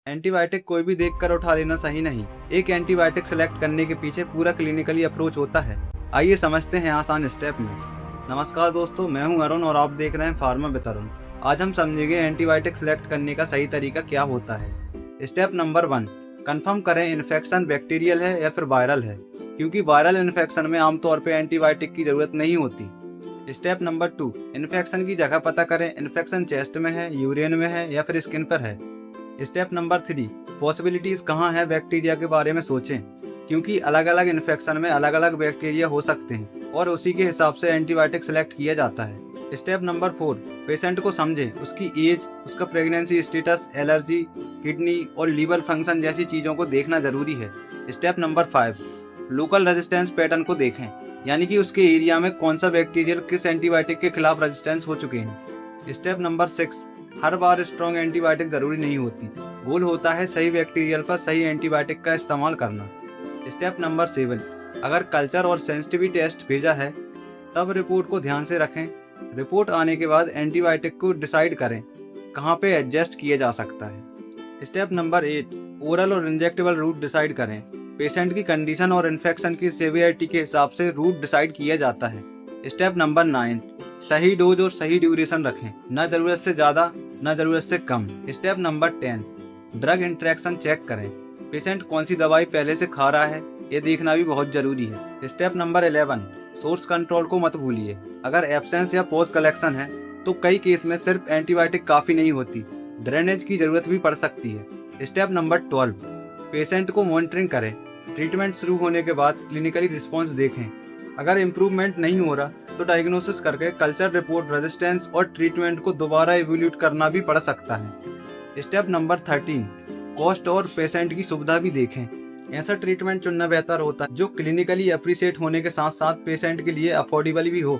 Antibiotic कोई भी देखकर उठा लेना सही नहीं। एक एंटीबायोटिक सेलेक्ट करने के पीछे पूरा क्लिनिकली अप्रोच होता है। आइए समझते हैं आसान स्टेप में। नमस्कार दोस्तों, मैं हूं अरुण और आप देख रहे हैं फार्मा विद अरुण। आज हम समझेंगे एंटीबायोटिक सेलेक्ट करने का सही तरीका क्या होता है। स्टेप नंबर 1, कंफर्म करें इन्फेक्शन बैक्टीरियल है या फिर वायरल है, क्योंकि वायरल इन्फेक्शन में आमतौर पर एंटीबायोटिक की जरूरत नहीं होती। स्टेप नंबर 2, इन्फेक्शन की जगह पता करें, इन्फेक्शन चेस्ट में है, यूरिन में है या फिर स्किन पर है। स्टेप नंबर 3, पॉसिबिलिटीज कहाँ है बैक्टीरिया के बारे में सोचें, क्योंकि अलग अलग इन्फेक्शन में अलग अलग बैक्टीरिया हो सकते हैं और उसी के हिसाब से एंटीबायोटिक सेलेक्ट किया जाता है। स्टेप नंबर 4, पेशेंट को समझें, उसकी एज, उसका प्रेगनेंसी स्टेटस, एलर्जी, किडनी और लीवर फंक्शन जैसी चीज़ों को देखना जरूरी है। Step number 5, local resistance pattern को देखें, यानी कि उसके एरिया में कौन सा बैक्टीरियल किस एंटीबायोटिक के खिलाफ रेजिस्टेंस हो चुके हैं। स्टेप नंबर 6, हर बार स्ट्रॉन्ग एंटीबायोटिक जरूरी नहीं होती। गोल होता है सही बैक्टीरियल पर सही एंटीबायोटिक का इस्तेमाल करना। स्टेप नंबर 7, अगर कल्चर और सेंसिटिविटी टेस्ट भेजा है तब रिपोर्ट को ध्यान से रखें। रिपोर्ट आने के बाद एंटीबायोटिक को डिसाइड करें कहाँ पे एडजस्ट किया जा सकता है। स्टेप नंबर 8, ओरल और इंजेक्टेबल रूट डिसाइड करें। पेशेंट की कंडीशन और इन्फेक्शन की सेवियरिटी के हिसाब से रूट डिसाइड किया जाता है। स्टेप नंबर 9, सही डोज और सही ड्यूरेशन रखें, न जरूरत से ज़्यादा न जरूरत से कम। Step number 10, drug interaction check करें, पेशेंट कौन सी दवाई पहले से खा रहा है ये देखना भी बहुत जरूरी है। स्टेप नंबर 11, सोर्स कंट्रोल को मत भूलिए। अगर एब्सेंस या पोस्ट कलेक्शन है तो कई केस में सिर्फ एंटीबायोटिक काफ़ी नहीं होती, ड्रेनेज की जरूरत भी पड़ सकती है। स्टेप नंबर 12, पेशेंट को मॉनिटरिंग करें, ट्रीटमेंट शुरू होने के बाद क्लिनिकली रिस्पॉन्स देखें। अगर इम्प्रूवमेंट नहीं हो रहा तो डायग्नोसिस करके कल्चर रिपोर्ट, रेजिस्टेंस और ट्रीटमेंट को दोबारा इवैल्यूएट करना भी पड़ सकता है। स्टेप नंबर 13, कॉस्ट और पेशेंट की सुविधा भी देखें। ऐसा ट्रीटमेंट चुनना बेहतर होता है जो क्लिनिकली अप्रिशिएट होने के साथ साथ पेशेंट के लिए अफोर्डेबल भी हो।